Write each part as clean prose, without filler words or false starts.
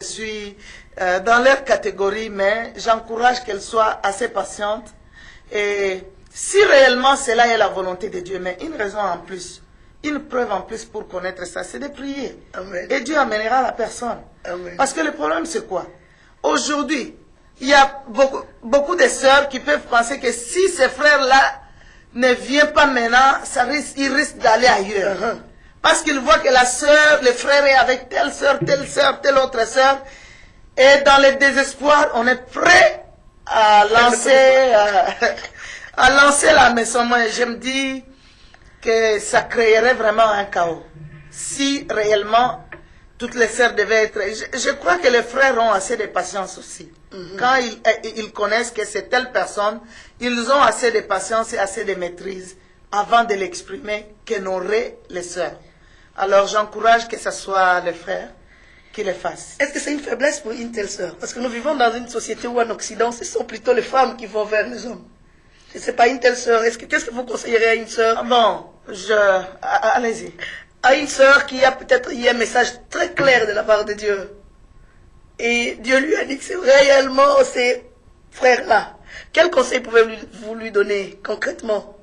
Je suis dans leur catégorie, mais j'encourage qu'elle soit assez patiente. Et si réellement cela est la volonté de Dieu, mais une raison en plus, une preuve en plus pour connaître ça, c'est de prier. Amen. Et Dieu amènera la personne. Amen. Parce que le problème, c'est quoi? Aujourd'hui, il y a beaucoup de sœurs qui peuvent penser que si ces frères-là ne viennent pas maintenant, ils risquent d'aller ailleurs. Parce qu'ils voient que la sœur, le frère est avec telle sœur, telle autre sœur. Et dans le désespoir, on est prêt à lancer la maison. Moi, je me dis que ça créerait vraiment un chaos. Si réellement toutes les sœurs devaient être... Je crois que les frères ont assez de patience aussi. Quand ils connaissent que c'est telle personne, ils ont assez de patience et assez de maîtrise avant de l'exprimer que n'auraient les sœurs. Alors j'encourage que ce soit les frères qui le fassent. Est-ce que c'est une faiblesse pour une telle sœur? Parce que nous vivons dans une société où en Occident, ce sont plutôt les femmes qui vont vers les hommes. Et c'est pas une telle sœur. Qu'est-ce que vous conseillerez à une sœur? Bon, allez-y. À une sœur qui a peut-être eu un message très clair de la part de Dieu. Et Dieu lui a dit que c'est réellement ces frères-là. Quel conseil pouvez-vous lui donner concrètement?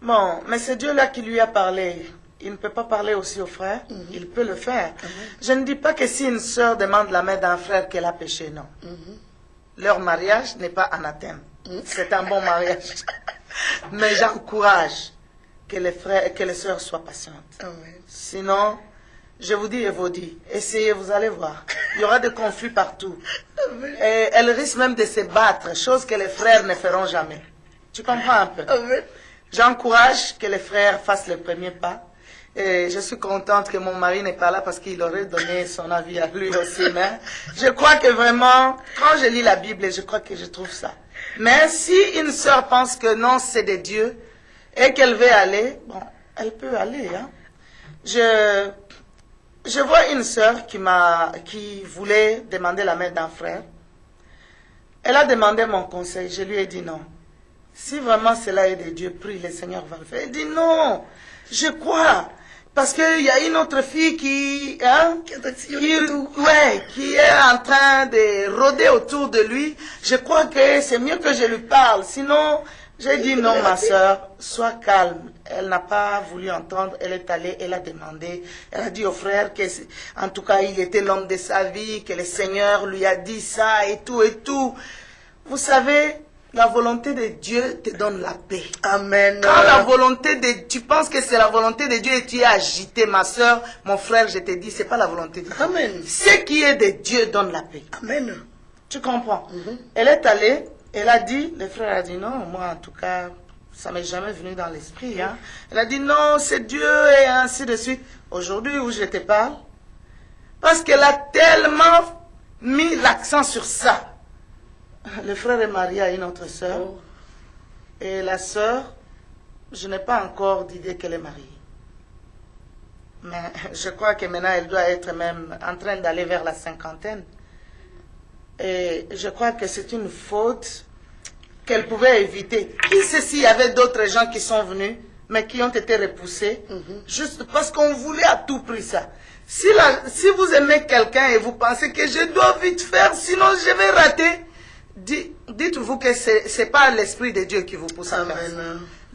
Bon, mais c'est Dieu-là qui lui a parlé. Il ne peut pas parler aussi aux frères. Il peut le faire. Je ne dis pas que si une sœur demande la main d'un frère qu'elle a péché, non. Leur mariage n'est pas anathème. C'est un bon mariage. Mais j'encourage que les frères et que les sœurs soient patientes. Sinon, je vous dis et vous dis, essayez, vous allez voir. Il y aura des conflits partout. Et elles risquent même de se battre, chose que les frères ne feront jamais. Tu comprends un peu? J'encourage que les frères fassent le premier pas. Et je suis contente que mon mari n'est pas là parce qu'il aurait donné son avis à lui aussi. Mais je crois que vraiment, quand je lis la Bible, je crois que je trouve ça. Mais si une sœur pense que non, c'est de Dieu et qu'elle veut aller, bon, elle peut aller. Hein. Je vois une sœur qui voulait demander la main d'un frère. Elle a demandé mon conseil. Je lui ai dit non. Si vraiment cela est de Dieu, prie, le Seigneur va le faire. Elle dit non, je crois. Parce qu'il y a une autre fille qui est en train de rôder autour de lui. Je crois que c'est mieux que je lui parle. Sinon, j'ai dit non, ma soeur, sois calme. Elle n'a pas voulu entendre. Elle est allée, elle a demandé. Elle a dit au frère que, en tout cas, il était l'homme de sa vie, que le Seigneur lui a dit ça et tout et tout. Vous savez, la volonté de Dieu te donne la paix. Amen. Quand la volonté de... Tu penses que c'est la volonté de Dieu et tu es agité, ma soeur, mon frère, je te dis, c'est pas la volonté de Dieu. Amen. Ce qui est de Dieu donne la paix. Amen. Tu comprends? Elle est allée, elle a dit, le frère a dit non, moi en tout cas, ça m'est jamais venu dans l'esprit. Hein. Elle a dit non, c'est Dieu et ainsi de suite. Aujourd'hui où je te parle, parce qu'elle a tellement mis l'accent sur ça. Le frère est marié à une autre sœur. Et la sœur, je n'ai pas encore d'idée qu'elle est mariée. Mais je crois que maintenant, elle doit être même en train d'aller vers la cinquantaine. Et je crois que c'est une faute qu'elle pouvait éviter. Qui sait s'il y avait d'autres gens qui sont venus, mais qui ont été repoussés, juste parce qu'on voulait à tout prix ça. Si vous aimez quelqu'un et vous pensez que je dois vite faire, sinon je vais rater, dites-vous que ce n'est pas l'Esprit de Dieu qui vous pousse à faire ça.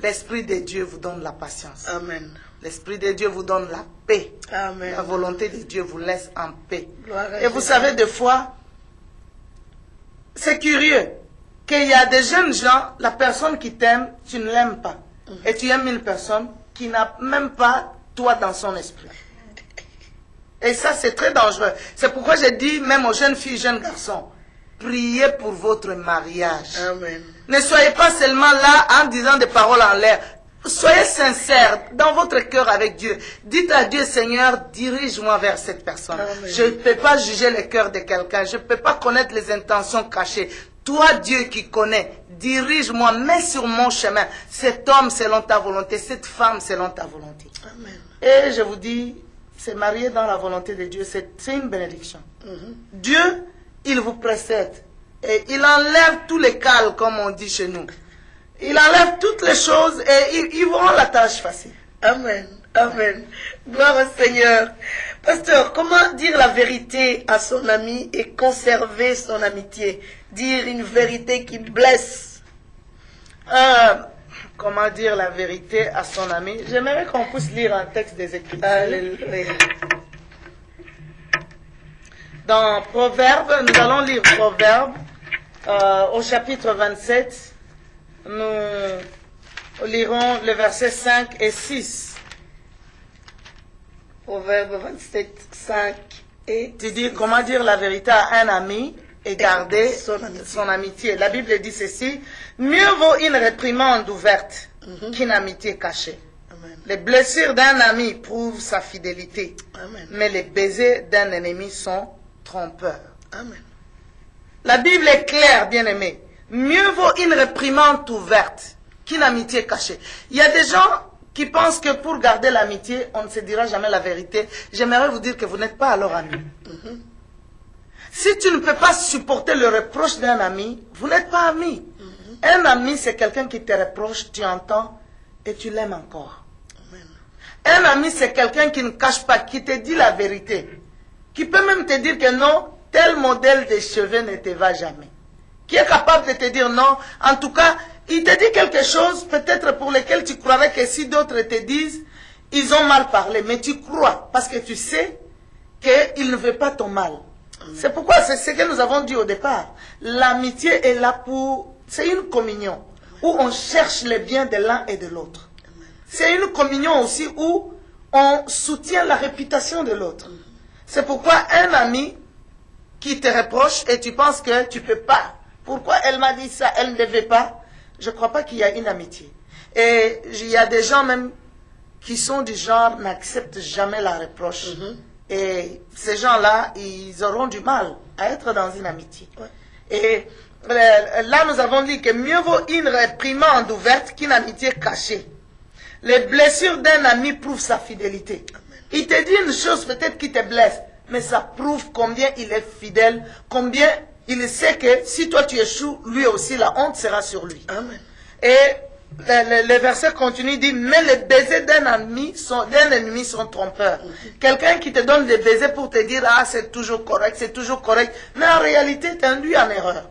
L'Esprit de Dieu vous donne la patience. Amen. L'Esprit de Dieu vous donne la paix. Amen. La volonté de Dieu vous laisse en paix. Gloire et vous savez, des fois, c'est curieux qu'il y a des jeunes gens, la personne qui t'aime, tu ne l'aimes pas. Et tu aimes une personne qui n'a même pas toi dans son esprit. Et ça, c'est très dangereux. C'est pourquoi j'ai dit, même aux jeunes filles, jeunes garçons, priez pour votre mariage. Amen. Ne soyez pas seulement là en disant des paroles en l'air. Soyez sincères dans votre cœur avec Dieu. Dites à Dieu, Seigneur, dirige-moi vers cette personne. Amen. Je ne peux pas juger le cœur de quelqu'un. Je ne peux pas connaître les intentions cachées. Toi, Dieu qui connais, dirige-moi, mets sur mon chemin. Cet homme selon ta volonté, cette femme selon ta volonté. Amen. Et je vous dis, se marier dans la volonté de Dieu, c'est une bénédiction. Dieu, il vous précède. Et il enlève tous les cales, comme on dit chez nous. Il enlève toutes les choses et ils vous rend la tâche facile. Amen. Amen. Gloire au Seigneur. Pasteur, comment dire la vérité à son ami et conserver son amitié? Dire une vérité qui blesse. Comment dire la vérité à son ami? J'aimerais qu'on puisse lire un texte des Écritures. Alléluia. Dans Proverbes, nous allons lire Proverbes au chapitre 27. Nous lirons les versets 5 et 6. Proverbe 27, 5 et... Tu dis comment dire la vérité à un ami et garder son amitié. La Bible dit ceci: mieux vaut une réprimande ouverte qu'une amitié cachée. Amen. Les blessures d'un ami prouvent sa fidélité, Amen. mais les baisers d'un ennemi sont trompeurs. Amen. La Bible est claire, bien-aimés. Mieux vaut une réprimande ouverte qu'une amitié cachée. Il y a des gens qui pensent que pour garder l'amitié, on ne se dira jamais la vérité. J'aimerais vous dire que vous n'êtes pas alors ami. Si tu ne peux pas supporter le reproche d'un ami, vous n'êtes pas ami. Un ami, c'est quelqu'un qui te reproche, tu entends et tu l'aimes encore. Amen. Un ami, c'est quelqu'un qui ne cache pas, qui te dit la vérité. Qui peut même te dire que non, tel modèle de cheveux ne te va jamais. Qui est capable de te dire non. En tout cas, il te dit quelque chose, peut-être pour lequel tu croirais que si d'autres te disent, ils ont mal parlé. Mais tu crois, parce que tu sais qu'il ne veut pas ton mal. C'est pourquoi, c'est ce que nous avons dit au départ. L'amitié est là pour... C'est une communion où on cherche le bien de l'un et de l'autre. C'est une communion aussi où on soutient la réputation de l'autre. C'est pourquoi un ami qui te reproche et tu penses que tu ne peux pas. Pourquoi elle m'a dit ça, elle ne veut pas? Je ne crois pas qu'il y a une amitié. Et il y a des gens même qui sont du genre n'acceptent jamais la reproche. Et ces gens-là, ils auront du mal à être dans une amitié. Et là, nous avons dit que mieux vaut une réprimande ouverte qu'une amitié cachée. Les blessures d'un ami prouvent sa fidélité. Il te dit une chose peut-être qui te blesse, mais ça prouve combien il est fidèle, combien il sait que si toi tu échoues, lui aussi la honte sera sur lui. Amen. Et le verset continue, dit, mais les baisers d'un ennemi sont trompeurs. Quelqu'un qui te donne des baisers pour te dire, ah c'est toujours correct, mais en réalité t'induit en erreur.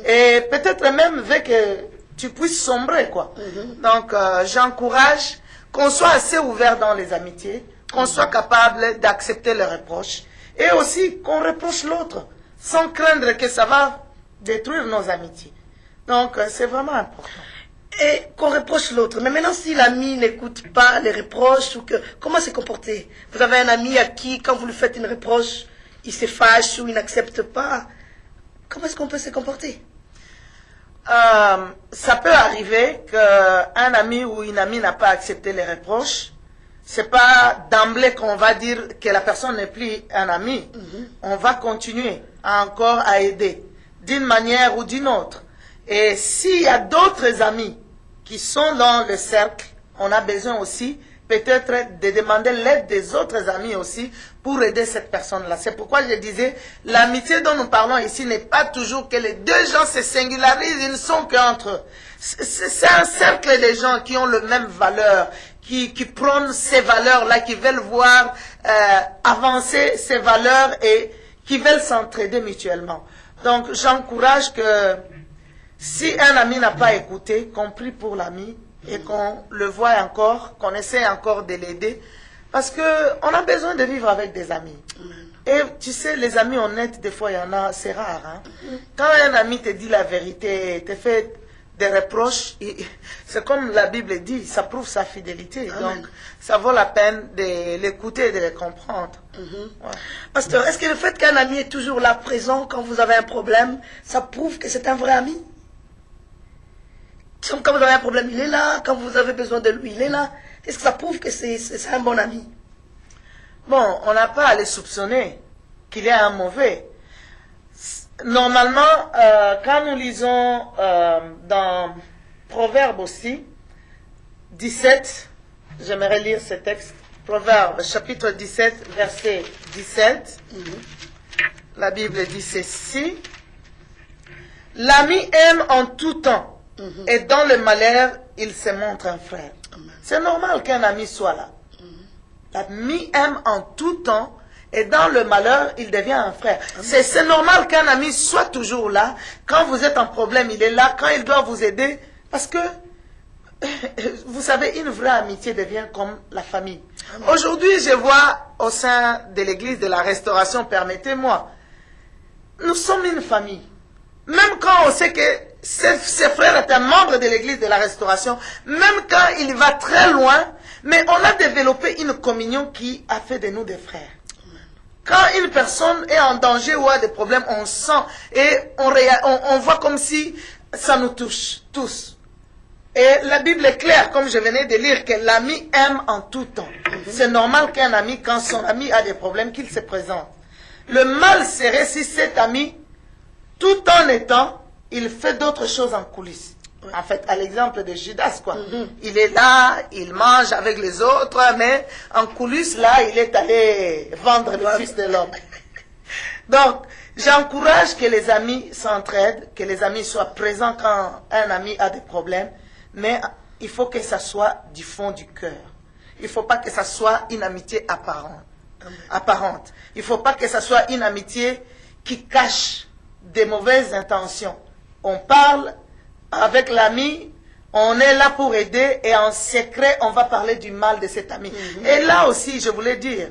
Et peut-être même veut que tu puisses sombrer, quoi. Donc j'encourage qu'on soit assez ouvert dans les amitiés, qu'on soit capable d'accepter les reproches, et aussi qu'on reproche l'autre, sans craindre que ça va détruire nos amitiés. Donc c'est vraiment important. Et qu'on reproche l'autre. Mais maintenant, si l'ami n'écoute pas les reproches, ou que, comment se comporter? Vous avez un ami à qui, quand vous lui faites une reproche, il se fâche ou il n'accepte pas. Comment est-ce qu'on peut se comporter? Ça peut arriver qu'un ami ou une amie n'a pas accepté les reproches. C'est pas d'emblée qu'on va dire que la personne n'est plus un ami. On va continuer encore à aider d'une manière ou d'une autre. Et s'il y a d'autres amis qui sont dans le cercle, on a besoin aussi peut-être de demander l'aide des autres amis aussi pour aider cette personne-là. C'est pourquoi je disais, l'amitié dont nous parlons ici n'est pas toujours que les deux gens se singularisent, ils ne sont qu'entre eux. C'est un cercle de gens qui ont les mêmes valeurs, qui prônent ces valeurs-là, qui veulent voir avancer ces valeurs et qui veulent s'entraider mutuellement. Donc j'encourage que si un ami n'a pas écouté, qu'on prie pour l'ami et qu'on le voit encore, qu'on essaie encore de l'aider, parce qu'on a besoin de vivre avec des amis. Et tu sais, les amis honnêtes, des fois, il y en a, c'est rare. Hein? Quand un ami te dit la vérité, te fait des reproches, c'est comme la Bible dit, ça prouve sa fidélité. Amen. Donc, ça vaut la peine de l'écouter et de le comprendre. Ouais. Pasteur, est-ce que le fait qu'un ami est toujours là, présent, quand vous avez un problème, ça prouve que c'est un vrai ami? Quand vous avez un problème, il est là. Quand vous avez besoin de lui, il est là. Est-ce que ça prouve que c'est un bon ami? Bon, on n'a pas à les soupçonner qu'il est un mauvais. Normalement, quand nous lisons dans Proverbes aussi, 17, j'aimerais lire ce texte, Proverbes chapitre 17, verset 17, la Bible dit ceci, « L'ami aime en tout temps, et dans le malheur, il se montre un frère. » C'est normal qu'un ami soit là. L'ami aime en tout temps Et dans le malheur, il devient un frère. C'est normal qu'un ami soit toujours là. Quand vous êtes en problème, il est là. Quand il doit vous aider, parce que, vous savez, une vraie amitié devient comme la famille. Aujourd'hui, je vois au sein de l'église de la restauration, permettez-moi, nous sommes une famille. Même quand on sait que ce frère est un membre de l'église de la restauration, même quand il va très loin, mais on a développé une communion qui a fait de nous des frères. Quand une personne est en danger ou a des problèmes, on sent et on voit comme si ça nous touche tous. Et la Bible est claire, comme je venais de lire, que l'ami aime en tout temps. C'est normal qu'un ami, quand son ami a des problèmes, qu'il se présente. Le mal serait si cet ami, tout en étant, il fait d'autres choses en coulisses. En fait, à l'exemple de Judas, quoi. Il est là, il mange avec les autres, mais en coulisses, là, il est allé vendre le Fils de l'homme. Donc, j'encourage que les amis s'entraident, que les amis soient présents quand un ami a des problèmes, mais il faut que ça soit du fond du cœur. Il ne faut pas que ça soit une amitié apparente. Il ne faut pas que ça soit une amitié qui cache des mauvaises intentions. On parle avec l'ami, on est là pour aider et en secret, on va parler du mal de cet ami. Et là aussi, je voulais dire,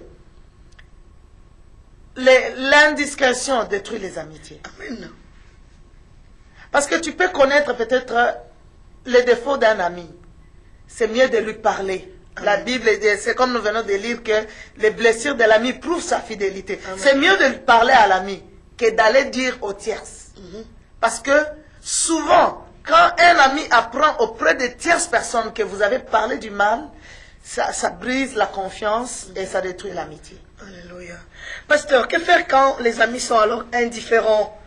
l'indiscrétion détruit les amitiés. Amen. Parce que tu peux connaître peut-être les défauts d'un ami. C'est mieux de lui parler. La Bible, c'est comme nous venons de lire que les blessures de l'ami prouvent sa fidélité. C'est mieux de lui parler à l'ami que d'aller dire aux tierces. Parce que souvent, quand un ami apprend auprès de tierces personnes que vous avez parlé du mal, ça brise la confiance et ça détruit l'amitié. Alléluia. Pasteur, que faire quand les amis sont alors indifférents?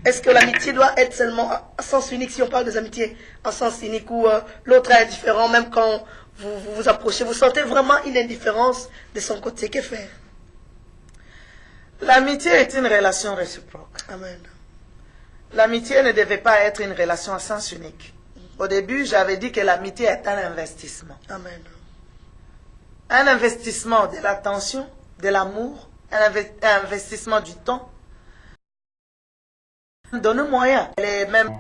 Est-ce que l'amitié doit être seulement à sens unique, si on parle des amitiés en sens unique, ou l'autre est indifférent, même quand vous vous approchez, vous sentez vraiment une indifférence de son côté? Que faire? L'amitié est une relation réciproque. Amen. L'amitié ne devait pas être une relation à sens unique. Au début, j'avais dit que l'amitié est un investissement. Amen. Un investissement de l'attention, de l'amour, un investissement du temps. Donne moyen. Les mêmes.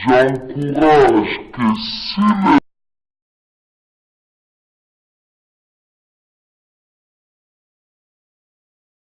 J'encourage que si